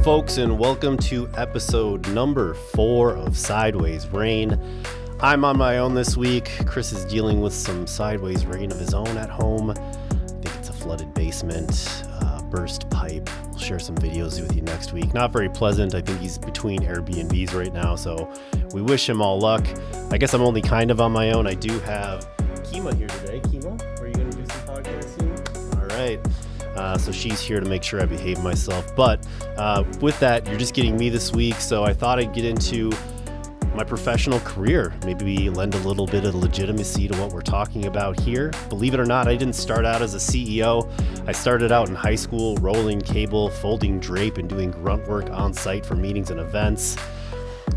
folks, and welcome to episode number 4 of Sideways Rain. I'm on my own this week. Chris is dealing with some sideways rain of his own at home. I think it's a flooded basement, burst pipe. We'll share some videos with you next week. Not very pleasant. I think he's between Airbnbs right now, so we wish him all luck. I guess I'm only kind of on my own. I do have Kima here today. Kima, are you going to do some podcasting? All right. So she's here to make sure I behave myself. But with that, you're just getting me this week. So I thought I'd get into my professional career, maybe lend a little bit of legitimacy to what we're talking about here. Believe it or not, I didn't start out as a CEO. I started out in high school rolling cable, folding drape, and doing grunt work on site for meetings and events.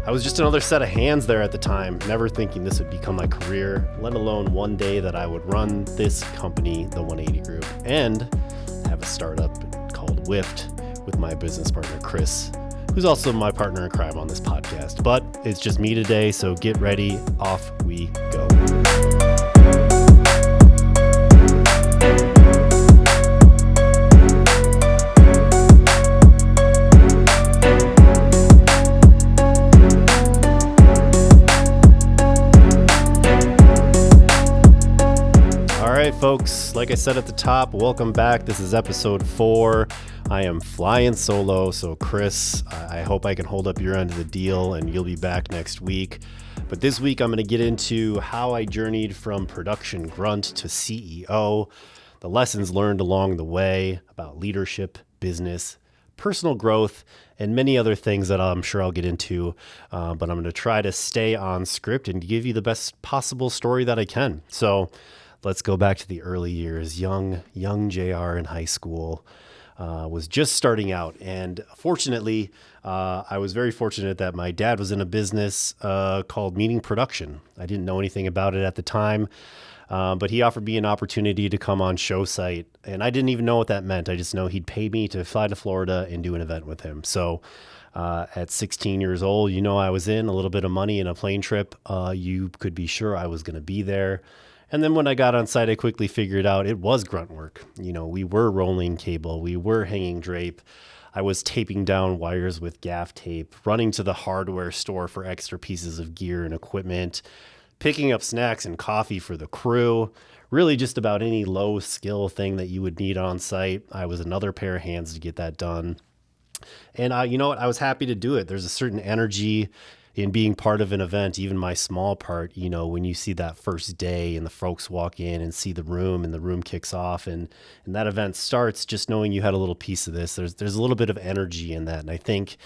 I was just another set of hands there at the time, never thinking this would become my career, let alone one day that I would run this company, the 180 Group, and have a startup called Wift with my business partner, Chris, who's also my partner in crime on this podcast. But it's just me today, so get ready. Off we go. All right, folks, like I said at the top, welcome back. This is episode 4. I am flying solo, so Chris, I hope I can hold up your end of the deal and you'll be back next week. But this week I'm going to get into how I journeyed from production grunt to CEO, the lessons learned along the way about leadership, business, personal growth, and many other things that I'm sure I'll get into. But I'm going to try to stay on script and give you the best possible story that I can. So let's go back to the early years. Young JR in high school. Was just starting out, and fortunately, I was very fortunate that my dad was in a business called meeting production. I didn't know anything about it at the time, but he offered me an opportunity to come on show site, and I didn't even know what that meant. I just know he'd pay me to fly to Florida and do an event with him. So at 16 years old, I was in a little bit of money and a plane trip. You could be sure I was going to be there. And then when I got on site, I quickly figured out it was grunt work. We were rolling cable, we were hanging drape. I was taping down wires with gaff tape, running to the hardware store for extra pieces of gear and equipment, picking up snacks and coffee for the crew. Really just about any low skill thing that you would need on site. I was another pair of hands to get that done. And you know what? I was happy to do it. There's a certain energy in being part of an event, even my small part, when you see that first day and the folks walk in and see the room and the room kicks off and that event starts, just knowing you had a little piece of this, there's a little bit of energy in that. And I think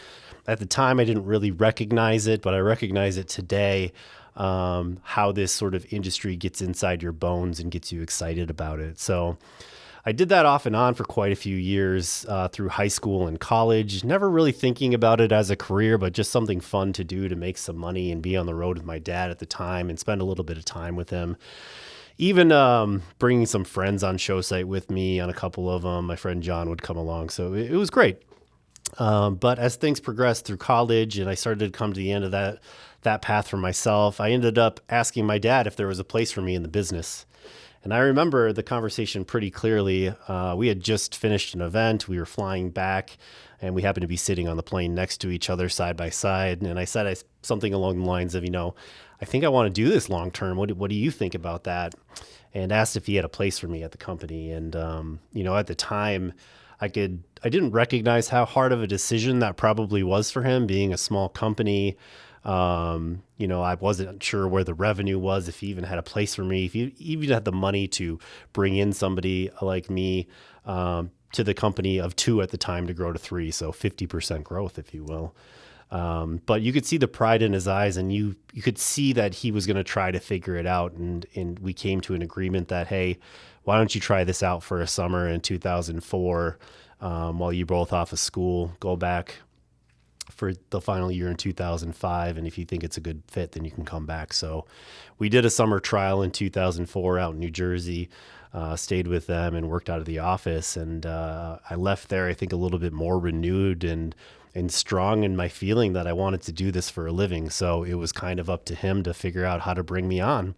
at the time I didn't really recognize it, but I recognize it today, how this sort of industry gets inside your bones and gets you excited about it. So I did that off and on for quite a few years through high school and college, never really thinking about it as a career, but just something fun to do to make some money and be on the road with my dad at the time and spend a little bit of time with him. Even bringing some friends on show site with me on a couple of them. My friend John would come along, so it was great. But as things progressed through college and I started to come to the end of that path for myself, I ended up asking my dad if there was a place for me in the business. And I remember the conversation pretty clearly. We had just finished an event. We were flying back, and we happened to be sitting on the plane next to each other side by side. And I said something along the lines of, I think I want to do this long term. What do you think about that? And asked if he had a place for me at the company. And, at the time, I didn't recognize how hard of a decision that probably was for him, being a small company. I wasn't sure where the revenue was, if he even had a place for me, if he even had the money to bring in somebody like me to the company of 2 at the time to grow to 3. So 50% growth, if you will. But you could see the pride in his eyes, and you could see that he was going to try to figure it out. And we came to an agreement that, hey, why don't you try this out for a summer in 2004 while you're both off of school, go back for the final year in 2005. And if you think it's a good fit, then you can come back. So we did a summer trial in 2004 out in New Jersey, stayed with them and worked out of the office. And I left there, I think, a little bit more renewed and strong in my feeling that I wanted to do this for a living. So it was kind of up to him to figure out how to bring me on.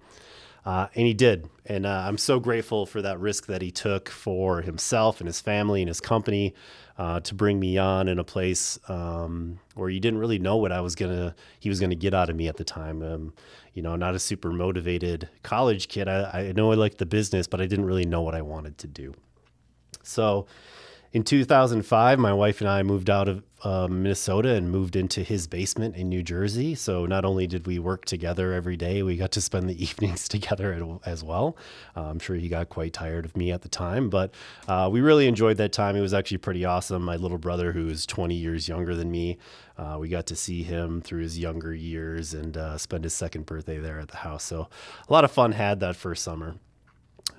And he did. And I'm so grateful for that risk that he took for himself and his family and his company to bring me on in a place where you didn't really know what he was gonna get out of me at the time. Not a super motivated college kid. I know I liked the business, but I didn't really know what I wanted to do. So in 2005, my wife and I moved out of Minnesota and moved into his basement in New Jersey. So not only did we work together every day, we got to spend the evenings together as well. I'm sure he got quite tired of me at the time, but we really enjoyed that time. It was actually pretty awesome. My little brother, who is 20 years younger than me, we got to see him through his younger years and spend his second birthday there at the house. So a lot of fun had that first summer.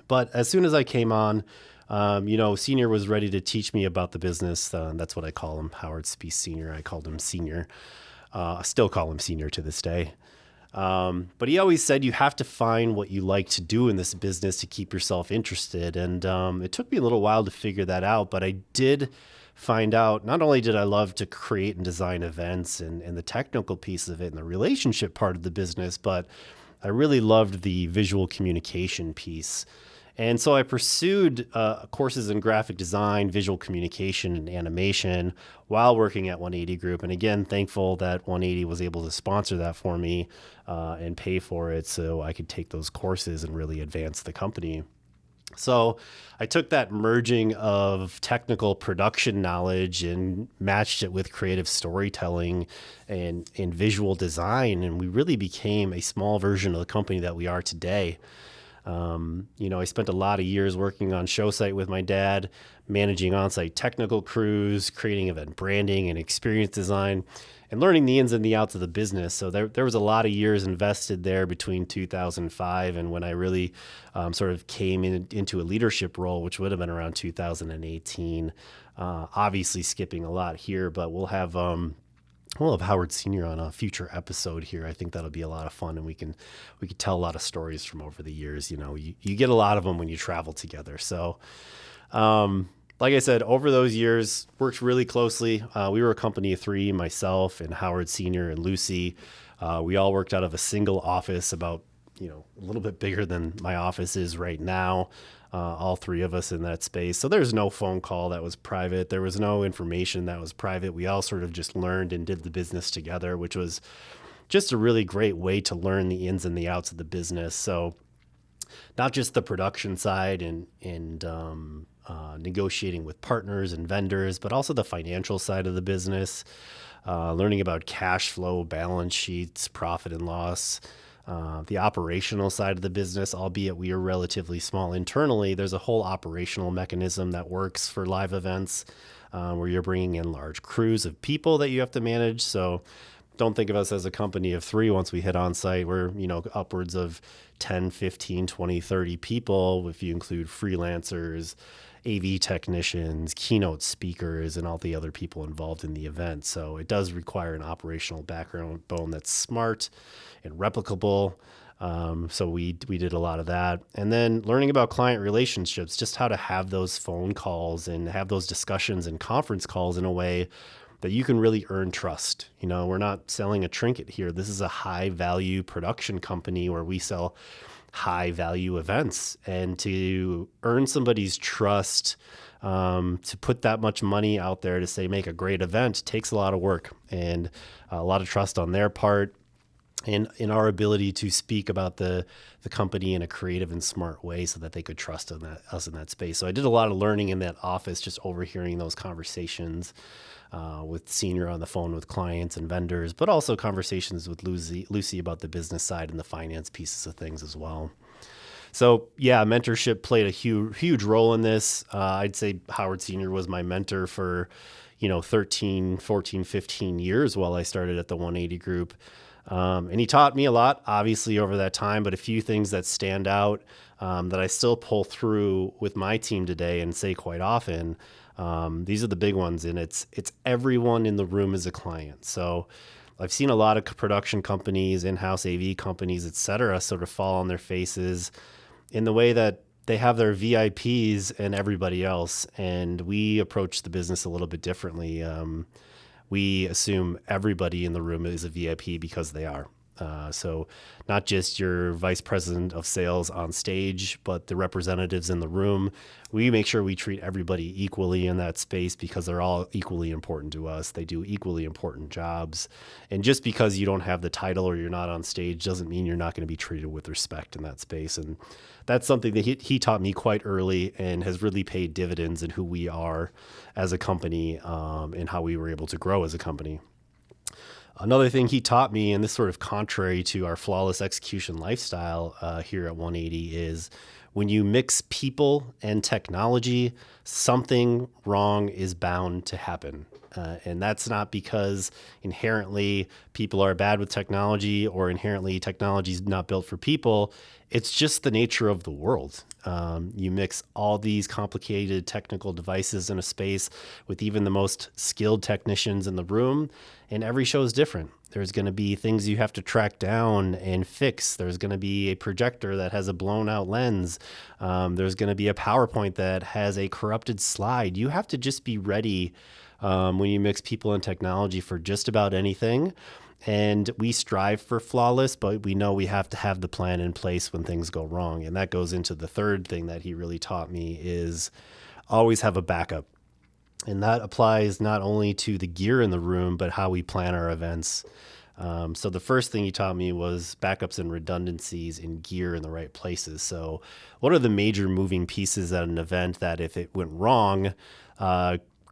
But as soon as I came on, Senior was ready to teach me about the business. That's what I call him, Howard Spees Senior. I called him Senior. I still call him Senior to this day. But he always said you have to find what you like to do in this business to keep yourself interested. And it took me a little while to figure that out, but I did find out not only did I love to create and design events and the technical piece of it and the relationship part of the business, but I really loved the visual communication piece. And so I pursued courses in graphic design, visual communication, and animation while working at 180 Group. And again, thankful that 180 was able to sponsor that for me and pay for it so I could take those courses and really advance the company. So I took that merging of technical production knowledge and matched it with creative storytelling and visual design. And we really became a small version of the company that we are today. I spent a lot of years working on show site with my dad, managing on-site technical crews, creating event branding and experience design, and learning the ins and the outs of the business. So there was a lot of years invested there between 2005 and when I really sort of came into a leadership role, which would have been around 2018. Obviously skipping a lot here, but we'll have Howard Senior on a future episode here. I think that'll be a lot of fun, and we can tell a lot of stories from over the years. You get a lot of them when you travel together. So, like I said, over those years, worked really closely. We were a company of three, myself and Howard Senior and Lucy. We all worked out of a single office, about a little bit bigger than my office is right now. All three of us in that space. So there's no phone call that was private. There was no information that was private. We all sort of just learned and did the business together, which was just a really great way to learn the ins and the outs of the business. So not just the production side and negotiating with partners and vendors, but also the financial side of the business, learning about cash flow, balance sheets, profit and loss, the operational side of the business, albeit we are relatively small internally. There's a whole operational mechanism that works for live events where you're bringing in large crews of people that you have to manage. So don't think of us as a company of three. Once we hit on site, we're upwards of 10, 15, 20, 30 people if you include freelancers, AV technicians, keynote speakers, and all the other people involved in the event. So it does require an operational backbone that's smart and replicable. So we did a lot of that. And then learning about client relationships, just how to have those phone calls and have those discussions and conference calls in a way that you can really earn trust. We're not selling a trinket here. This is a high value production company where we sell high value events, and to earn somebody's trust, to put that much money out there to say, make a great event takes a lot of work and a lot of trust on their part. And in our ability to speak about the company in a creative and smart way so that they could trust us in that space. So I did a lot of learning in that office, just overhearing those conversations with Senior on the phone with clients and vendors, but also conversations with Lucy about the business side and the finance pieces of things as well. So yeah, mentorship played a huge role in this. I'd say Howard Senior was my mentor for 13, 14, 15 years while I started at the 180 Group. And he taught me a lot, obviously, over that time, but a few things that stand out that I still pull through with my team today and say quite often. These are the big ones, and it's everyone in the room is a client. So I've seen a lot of production companies, in-house AV companies, et cetera, sort of fall on their faces in the way that they have their VIPs and everybody else. And we approach the business a little bit differently. We assume everybody in the room is a VIP because they are. So not just your vice president of sales on stage, but the representatives in the room. We make sure we treat everybody equally in that space because they're all equally important to us. They do equally important jobs. And just because you don't have the title or you're not on stage doesn't mean you're not going to be treated with respect in that space. And that's something that he taught me quite early and has really paid dividends in who we are as a company, and how we were able to grow as a company. Another thing he taught me, and this sort of contrary to our flawless execution lifestyle here at 180, is when you mix people and technology, something wrong is bound to happen. And that's not because inherently people are bad with technology or inherently technology is not built for people. It's just the nature of the world. You mix all these complicated technical devices in a space with even the most skilled technicians in the room, and every show is different. There's going to be things you have to track down and fix. There's going to be a projector that has a blown out lens. There's going to be a PowerPoint that has a corrupted slide. You have to just be ready when you mix people and technology for just about anything. And we strive for flawless, but we know we have to have the plan in place when things go wrong. And that goes into the third thing that he really taught me is always have a backup. And that applies not only to the gear in the room, but how we plan our events. So the first thing he taught me was backups and redundancies in gear in the right places. So what are the major moving pieces at an event that if it went wrong,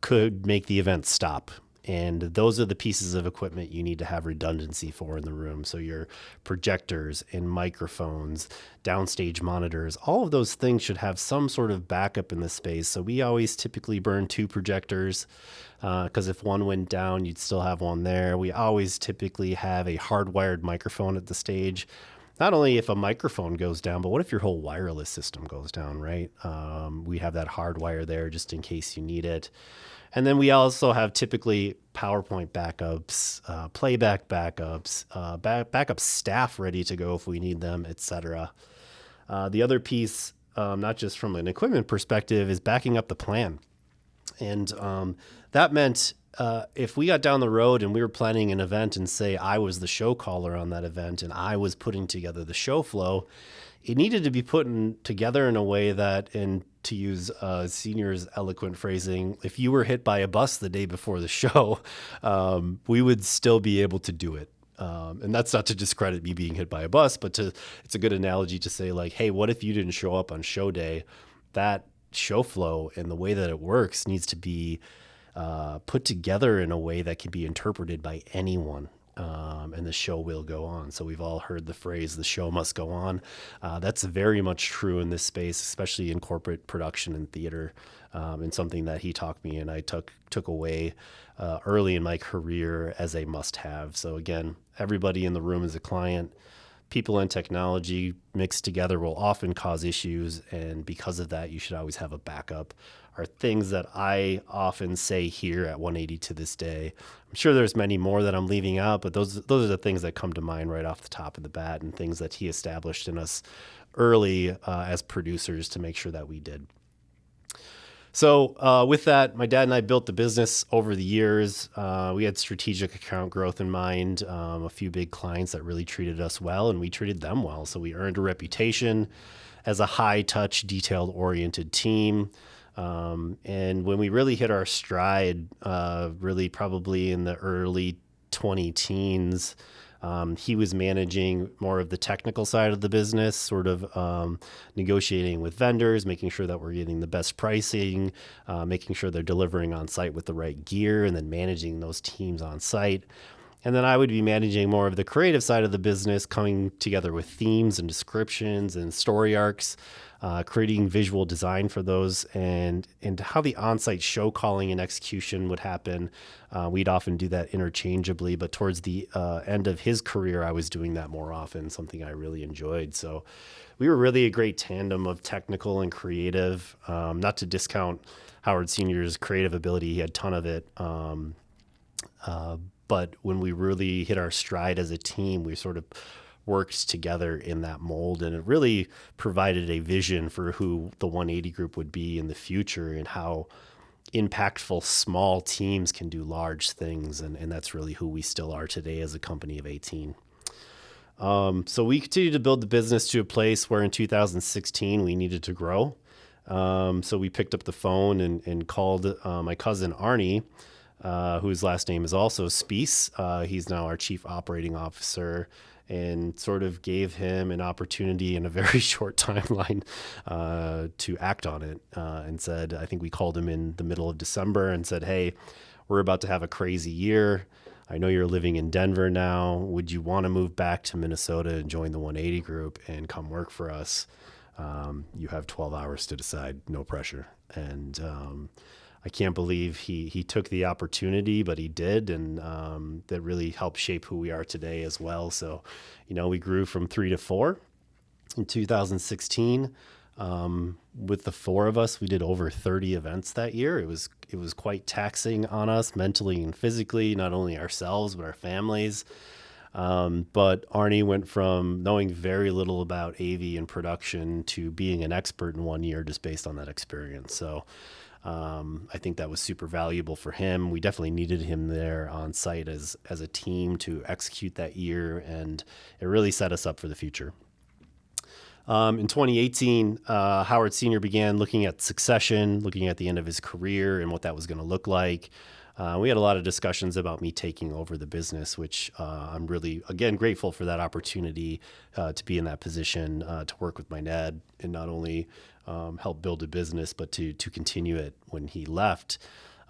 could make the event stop? And those are the pieces of equipment you need to have redundancy for in the room. So your projectors and microphones, downstage monitors, all of those things should have some sort of backup in the space. So we always typically burn 2 projectors because if one went down, you'd still have one there. We always typically have a hardwired microphone at the stage. Not only if a microphone goes down, but what if your whole wireless system goes down, right? We have that hardwire there just in case you need it. And then we also have typically PowerPoint backups, playback backups, backup staff ready to go if we need them, etc. The other piece, not just from an equipment perspective, is backing up the plan. And that meant if we got down the road and we were planning an event and say I was the show caller on that event and I was putting together the show flow, it needed to be put together in a way that, and to use Senior's eloquent phrasing, if you were hit by a bus the day before the show, we would still be able to do it. And that's not to discredit me being hit by a bus, but it's a good analogy to say like, hey, what if you didn't show up on show day? That show flow and the way that it works needs to be put together in a way that can be interpreted by anyone. And the show will go on. So we've all heard the phrase, the show must go on. That's very much true in this space, especially in corporate production and theater, and something that he taught me and I took away early in my career as a must-have. So again, everybody in the room is a client. People and technology mixed together will often cause issues, and because of that, you should always have a backup. Are things that I often say here at 180 to this day. I'm sure there's many more that I'm leaving out, but those are the things that come to mind right off the top of the bat and things that he established in us early as producers to make sure that we did. So with that, my dad and I built the business over the years. We had strategic account growth in mind, a few big clients that really treated us well, and we treated them well. So we earned a reputation as a high-touch, detailed-oriented team. And when we really hit our stride, really probably in the early 20-teens, he was managing more of the technical side of the business, sort of negotiating with vendors, making sure that we're getting the best pricing, making sure they're delivering on site with the right gear, and then managing those teams on site. And then I would be managing more of the creative side of the business, coming together with themes and descriptions and story arcs, creating visual design for those, and how the on-site show calling and execution would happen. We'd often do that interchangeably, but towards the end of his career, I was doing that more often, something I really enjoyed. So we were really a great tandem of technical and creative, not to discount Howard Sr.'s creative ability. He had a ton of it. But when we really hit our stride as a team, we sort of worked together in that mold, and it really provided a vision for who the 180 group would be in the future and how impactful small teams can do large things. And that's really who we still are today as a company of 18. So we continued to build the business to a place where in 2016 we needed to grow. So we picked up the phone and called my cousin Arnie, whose last name is also Spees. He's now our chief operating officer, and sort of gave him an opportunity in a very short timeline to act on it. And said, I think we called him in the middle of December and said, hey, we're about to have a crazy year. I know you're living in Denver now. Would you want to move back to Minnesota and join the 180 group and come work for us? You have 12 hours to decide, no pressure. And I can't believe he took the opportunity, but he did. And that really helped shape who we are today as well. So, we grew from 3 to 4 in 2016. With the 4 of us, we did over 30 events that year. It was quite taxing on us mentally and physically, not only ourselves, but our families. But Arnie went from knowing very little about AV and production to being an expert in 1 year just based on that experience. So I think that was super valuable for him. We definitely needed him there on site as a team to execute that year, and it really set us up for the future. In 2018, Howard Sr. began looking at succession, looking at the end of his career and what that was going to look like. We had a lot of discussions about me taking over the business, which I'm really, again, grateful for that opportunity to be in that position, to work with my dad and not only help build a business, but to continue it when he left.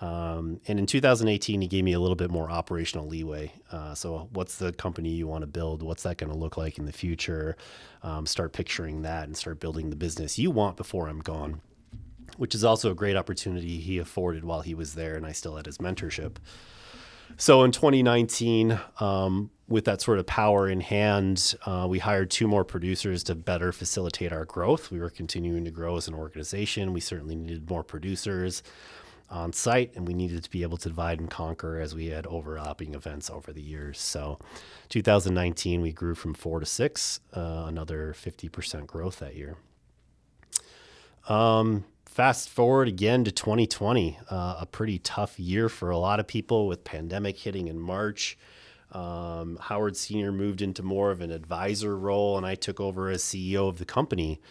And in 2018, he gave me a little bit more operational leeway. So what's the company you want to build? What's that going to look like in the future? Start picturing that and start building the business you want before I'm gone, which is also a great opportunity he afforded while he was there and I still had his mentorship. So in 2019, with that sort of power in hand, we hired 2 more producers to better facilitate our growth. We were continuing to grow as an organization. We certainly needed more producers on site, and we needed to be able to divide and conquer as we had overlapping events over the years. So 2019, we grew from 4 to 6, another 50% growth that year. Fast forward again to 2020, a pretty tough year for a lot of people with pandemic hitting in March. Howard Sr. moved into more of an advisor role, and I took over as CEO of the company.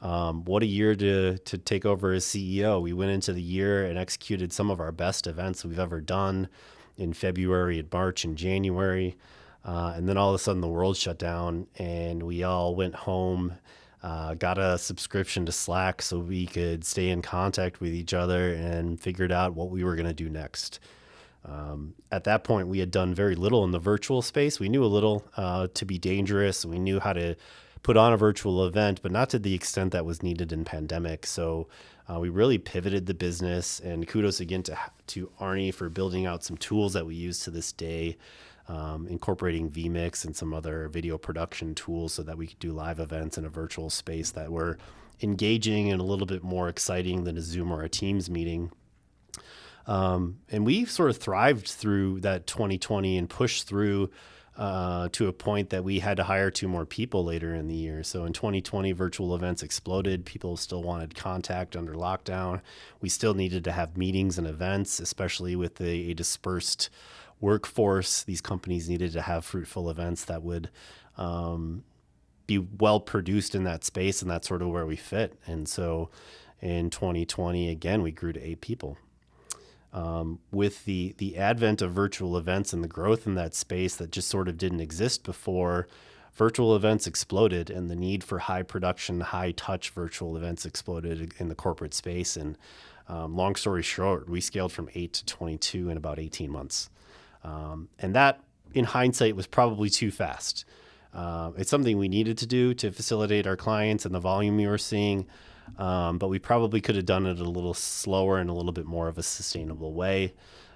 What a year to take over as CEO. We went into the year and executed some of our best events we've ever done in February and March and January. And then all of a sudden the world shut down and we all went home, got a subscription to Slack so we could stay in contact with each other and figured out what we were going to do next. At that point, we had done very little in the virtual space. We knew a little to be dangerous. We knew how to put on a virtual event, but not to the extent that was needed in pandemic. So we really pivoted the business, and kudos again to Arnie for building out some tools that we use to this day, incorporating vMix and some other video production tools so that we could do live events in a virtual space that were engaging and a little bit more exciting than a Zoom or a Teams meeting. And we sort of thrived through that 2020 and pushed through to a point that we had to hire 2 more people later in the year. So in 2020, virtual events exploded. People still wanted contact under lockdown. We still needed to have meetings and events, especially with a dispersed workforce. These companies needed to have fruitful events that would be well produced in that space, and that's sort of where we fit. And so in 2020, again, we grew to 8 people. With the advent of virtual events and the growth in that space that just sort of didn't exist before, virtual events exploded and the need for high production, high touch virtual events exploded in the corporate space. And long story short, we scaled from 8 to 22 in about 18 months. And that, in hindsight, was probably too fast. It's something we needed to do to facilitate our clients and the volume we were seeing. But we probably could have done it a little slower and a little bit more of a sustainable way.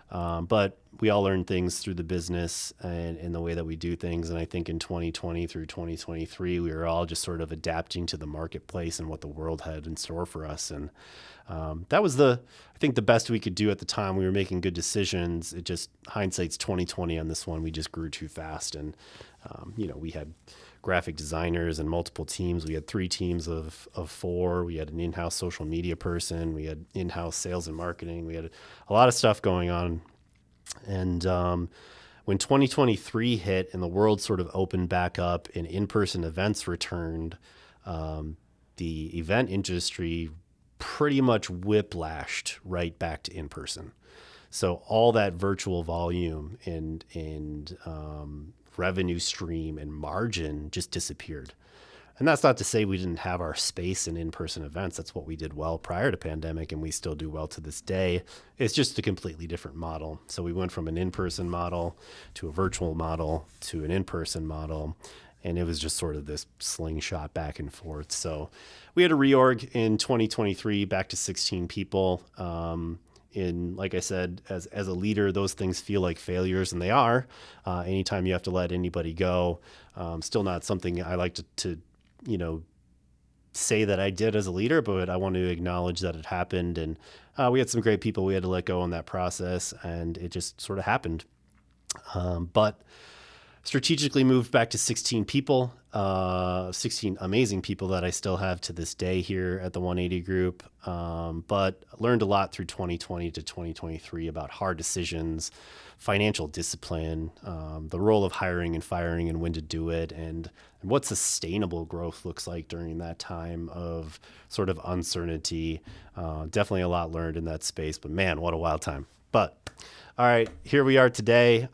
But we all learn things through the business and in the way that we do things. And I think in 2020 through 2023, we were all just sort of adapting to the marketplace and what the world had in store for us. And that was I think the best we could do at the time. We were making good decisions. It just, hindsight's 2020 on this one. We just grew too fast. And, we had graphic designers and multiple teams. We had 3 teams of 4. We had an in-house social media person. We had in-house sales and marketing. We had a lot of stuff going on. And when 2023 hit and the world sort of opened back up and in-person events returned, the event industry pretty much whiplashed right back to in-person. So all that virtual volume and revenue stream and margin just disappeared. And that's not to say we didn't have our space in in-person events. That's what we did well prior to pandemic, and we still do well to this day. It's just a completely different model. So we went from an in-person model to a virtual model to an in-person model, and it was just sort of this slingshot back and forth. So we had a reorg in 2023 back to 16 people. Like I said, as a leader, those things feel like failures, and they are. Anytime you have to let anybody go, still not something I like to say that I did as a leader, but I want to acknowledge that it happened. And we had some great people we had to let go in that process, and it just sort of happened. But strategically moved back to 16 people, 16 amazing people that I still have to this day here at the 180 Group. But learned a lot through 2020 to 2023 about hard decisions, financial discipline, the role of hiring and firing and when to do it, and what sustainable growth looks like during that time of sort of uncertainty. Definitely a lot learned in that space, but man, what a wild time. But all right, here we are today.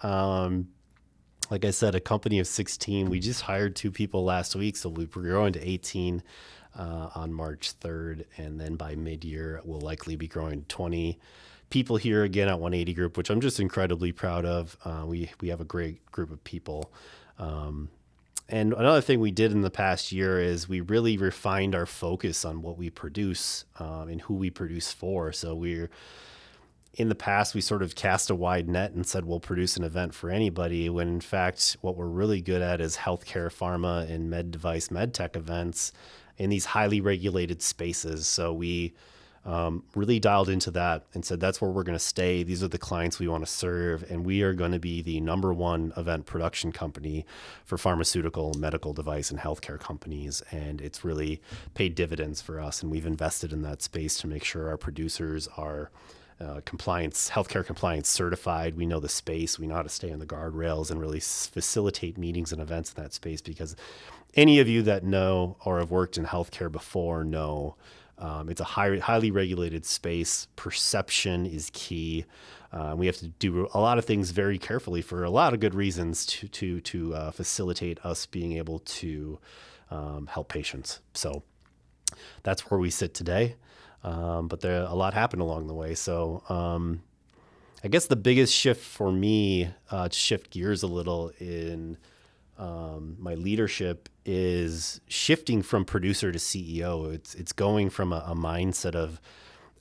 Like I said, a company of 16. We just hired 2 people last week, so we're growing to 18 on March 3rd. And then by mid-year, we'll likely be growing to 20 people here again at 180 Group, which I'm just incredibly proud of. We have a great group of people. And another thing we did in the past year is we really refined our focus on what we produce and who we produce for. So in the past, we sort of cast a wide net and said, we'll produce an event for anybody, when in fact, what we're really good at is healthcare, pharma, and med device, med tech events in these highly regulated spaces. So we really dialed into that and said, that's where we're going to stay. These are the clients we want to serve. And we are going to be the #1 event production company for pharmaceutical, medical device, and healthcare companies. And it's really paid dividends for us. And we've invested in that space to make sure our producers are healthcare compliance certified. We know the space. We know how to stay on the guardrails and really facilitate meetings and events in that space, because any of you that know or have worked in healthcare before know it's a highly regulated space. Perception is key. We have to do a lot of things very carefully for a lot of good reasons to facilitate us being able to help patients. So that's where we sit today. But a lot happened along the way. So I guess the biggest shift for me, to shift gears a little in my leadership, is shifting from producer to CEO. It's going from a mindset of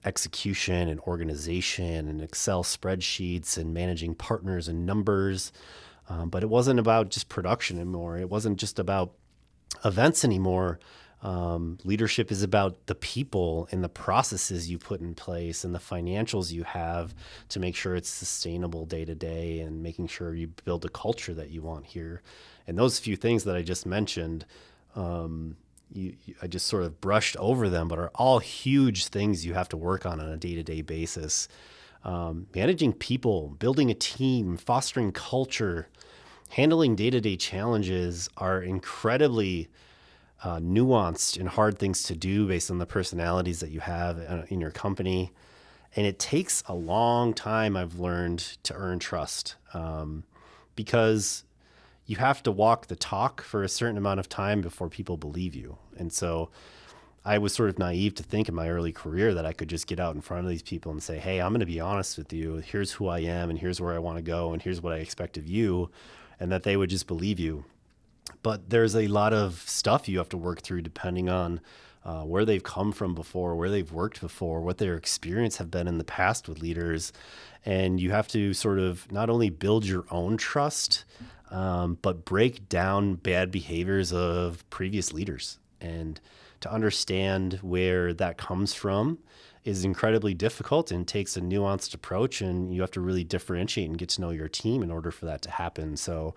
execution and organization and Excel spreadsheets and managing partners and numbers. But it wasn't about just production anymore. It wasn't just about events anymore. Leadership is about the people and the processes you put in place and the financials you have to make sure it's sustainable day to day, and making sure you build a culture that you want here. And those few things that I just mentioned, I just sort of brushed over them, but are all huge things you have to work on a day-to-day basis. Managing people, building a team, fostering culture, handling day-to-day challenges are incredibly nuanced and hard things to do based on the personalities that you have in your company. And it takes a long time, I've learned, to earn trust, because you have to walk the talk for a certain amount of time before people believe you. And so I was sort of naive to think in my early career that I could just get out in front of these people and say, hey, I'm going to be honest with you. Here's who I am, and here's where I want to go, and here's what I expect of you, and that they would just believe you. But there's a lot of stuff you have to work through depending on where they've come from before, where they've worked before, what their experience have been in the past with leaders. And you have to sort of not only build your own trust, but break down bad behaviors of previous leaders. And to understand where that comes from is incredibly difficult and takes a nuanced approach. And you have to really differentiate and get to know your team in order for that to happen. So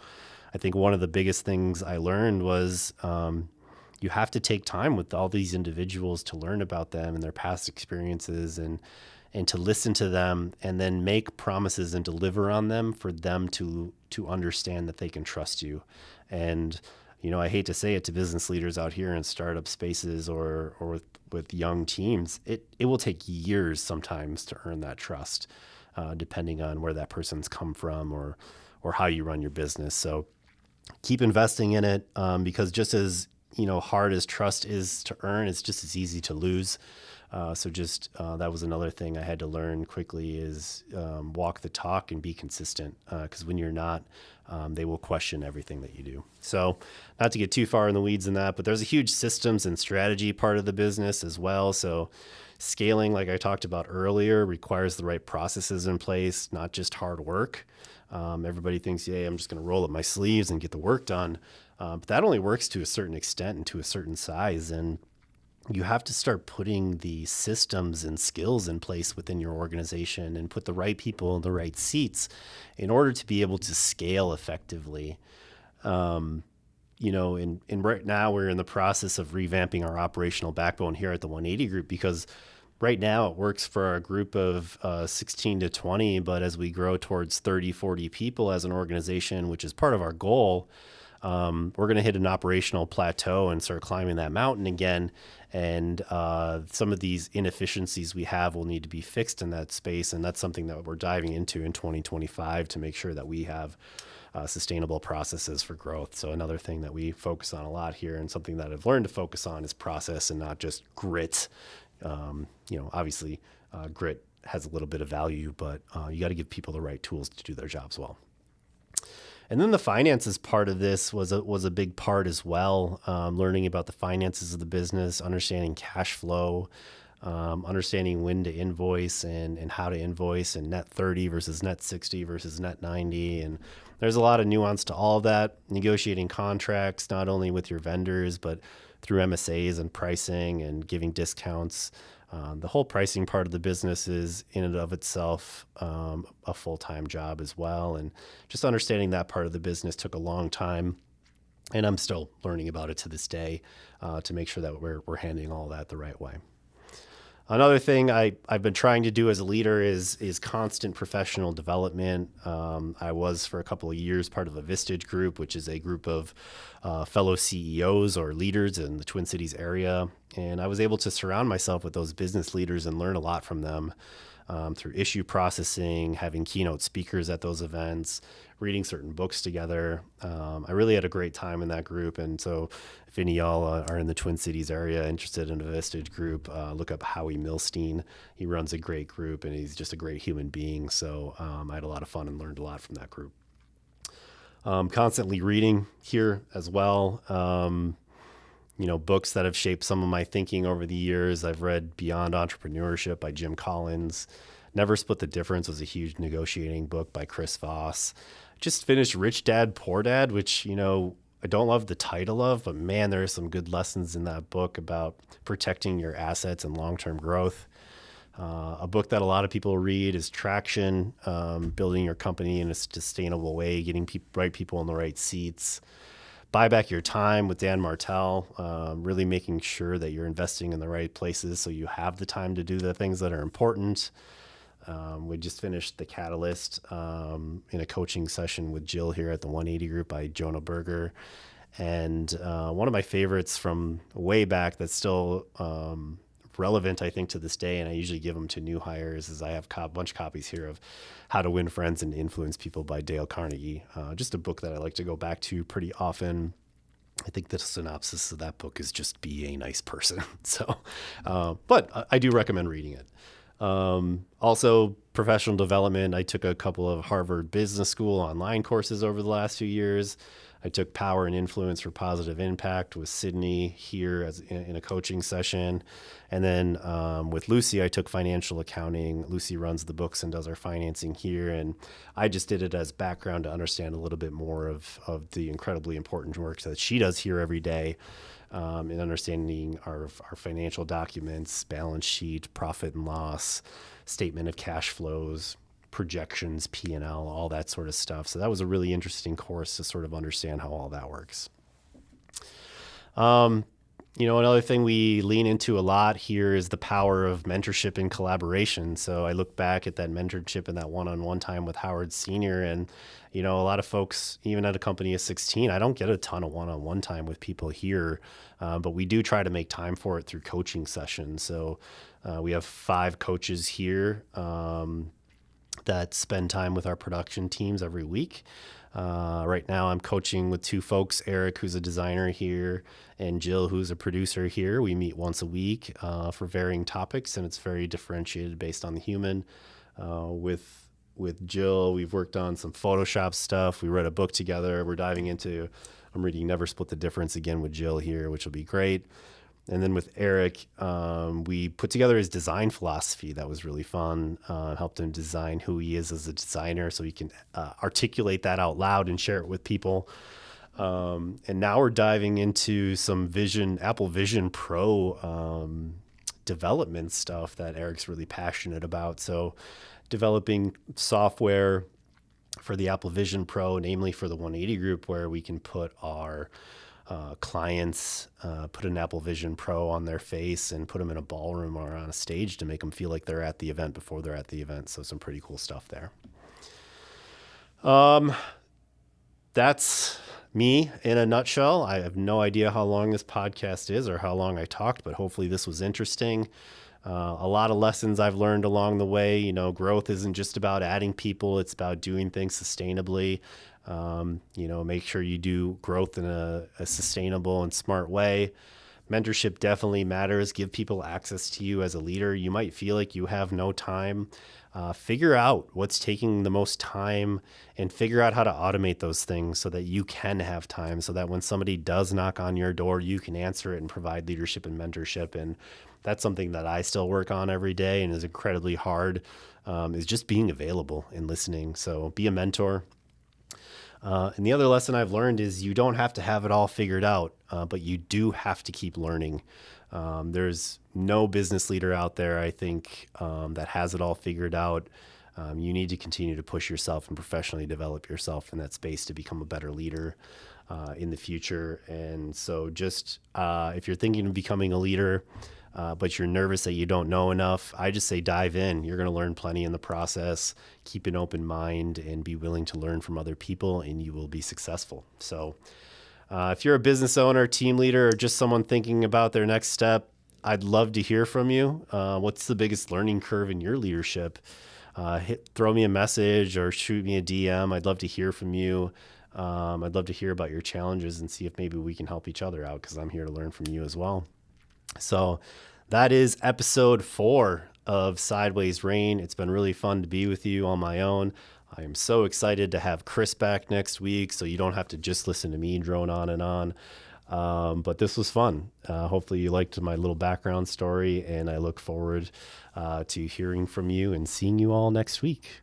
I think one of the biggest things I learned was you have to take time with all these individuals to learn about them and their past experiences, and and to listen to them and then make promises and deliver on them for them to understand that they can trust you. And, I hate to say it to business leaders out here in startup spaces or with young teams, it will take years sometimes to earn that trust, depending on where that person's come from or how you run your business. So keep investing in it, because just as hard as trust is to earn, it's just as easy to lose. So that was another thing I had to learn quickly is walk the talk and be consistent, because when you're not, they will question everything that you do. So not to get too far in the weeds in that, but there's a huge systems and strategy part of the business as well. So scaling, like I talked about earlier, requires the right processes in place, not just hard work. Everybody thinks, yeah, I'm just going to roll up my sleeves and get the work done. But that only works to a certain extent and to a certain size. And you have to start putting the systems and skills in place within your organization and put the right people in the right seats in order to be able to scale effectively. And right now we're in the process of revamping our operational backbone here at the 180 Group, because right now it works for our group of 16 to 20, but as we grow towards 30, 40 people as an organization, which is part of our goal, we're going to hit an operational plateau and start climbing that mountain again. And some of these inefficiencies we have will need to be fixed in that space. And that's something that we're diving into in 2025 to make sure that we have sustainable processes for growth. So another thing that we focus on a lot here, and something that I've learned to focus on, is process and not just grit. Obviously grit has a little bit of value, but you got to give people the right tools to do their jobs well. And then the finances part of this was a big part as well. Learning about the finances of the business, understanding cash flow, understanding when to invoice and how to invoice, and net 30 versus net 60 versus net 90. And there's a lot of nuance to all of that. Negotiating contracts, not only with your vendors, but through MSAs and pricing and giving discounts. The whole pricing part of the business is in and of itself a full-time job as well. And just understanding that part of the business took a long time. And I'm still learning about it to this day to make sure that we're handling all that the right way. Another thing I've been trying to do as a leader is constant professional development. I was for a couple of years part of a Vistage group, which is a group of fellow CEOs or leaders in the Twin Cities area. And I was able to surround myself with those business leaders and learn a lot from them through issue processing, having keynote speakers at those events, reading certain books together. I really had a great time in that group. And so if any of y'all are in the Twin Cities area interested in a Vistage group, look up Howie Milstein. He runs a great group and he's just a great human being. So I had a lot of fun and learned a lot from that group. Constantly reading here as well. Books that have shaped some of my thinking over the years. I've read Beyond Entrepreneurship by Jim Collins. Never Split the Difference was a huge negotiating book by Chris Voss. Just finished Rich Dad, Poor Dad, which, I don't love the title of, but man, there are some good lessons in that book about protecting your assets and long-term growth. A book that a lot of people read is Traction, building your company in a sustainable way, getting right people in the right seats. Buy Back Your Time with Dan Martell, really making sure that you're investing in the right places so you have the time to do the things that are important. We just finished The Catalyst in a coaching session with Jill here at the 180 Group by Jonah Berger. And one of my favorites from way back that's still relevant, I think, to this day, and I usually give them to new hires, is I have a bunch of copies here of How to Win Friends and Influence People by Dale Carnegie. Just a book that I like to go back to pretty often. I think the synopsis of that book is just be a nice person. So, but I do recommend reading it. Also, professional development. I took a couple of Harvard Business School online courses over the last few years. I took Power and Influence for Positive Impact with Sydney here in a coaching session. And then with Lucy, I took financial accounting. Lucy runs the books and does our financing here. And I just did it as background to understand a little bit more of the incredibly important work that she does here every day in understanding our financial documents, balance sheet, profit and loss, statement of cash flows, projections, P&L, all that sort of stuff. So that was a really interesting course to sort of understand how all that works. Another thing we lean into a lot here is the power of mentorship and collaboration. So I look back at that mentorship and that one-on-one time with Howard Sr. And, a lot of folks, even at a company of 16, I don't get a ton of one-on-one time with people here, but we do try to make time for it through coaching sessions. So we have 5 coaches here that spend time with our production teams every week. Right now I'm coaching with 2 folks, Eric, who's a designer here, and Jill, who's a producer here. We meet once a week for varying topics, and it's very differentiated based on the human. With Jill, we've worked on some Photoshop stuff. We read a book together. I'm reading Never Split the Difference again with Jill here, which will be great. And then with Eric, we put together his design philosophy. That was really fun. Helped him design who he is as a designer so he can articulate that out loud and share it with people. And now we're diving into some Apple Vision Pro development stuff that Eric's really passionate about. So developing software for the Apple Vision Pro, namely for the 180 group, where we can put our clients, put an Apple Vision Pro on their face and put them in a ballroom or on a stage to make them feel like they're at the event before they're at the event. So some pretty cool stuff there. That's me in a nutshell. I have no idea how long this podcast is or how long I talked, but hopefully this was interesting. A lot of lessons I've learned along the way. Growth isn't just about adding people. It's about doing things sustainably. Make sure you do growth in a sustainable and smart way. Mentorship definitely matters. Give people access to you as a leader. You might feel like you have no time. Figure out what's taking the most time and figure out how to automate those things so that you can have time, so that when somebody does knock on your door, you can answer it and provide leadership and mentorship. And that's something that I still work on every day and is incredibly hard, is just being available and listening. So be a mentor. And the other lesson I've learned is you don't have to have it all figured out, but you do have to keep learning. There's no business leader out there, I think, that has it all figured out. You need to continue to push yourself and professionally develop yourself in that space to become a better leader in the future. And so just if you're thinking of becoming a leader, but you're nervous that you don't know enough, I just say dive in. You're going to learn plenty in the process. Keep an open mind and be willing to learn from other people, and you will be successful. So if you're a business owner, team leader, or just someone thinking about their next step, I'd love to hear from you. What's the biggest learning curve in your leadership? Throw me a message or shoot me a DM. I'd love to hear from you. I'd love to hear about your challenges and see if maybe we can help each other out, because I'm here to learn from you as well. So that is episode 4 of Sideways Rain. It's been really fun to be with you on my own. I am so excited to have Chris back next week, so you don't have to just listen to me drone on and on. But this was fun. Hopefully you liked my little background story, and I look forward to hearing from you and seeing you all next week.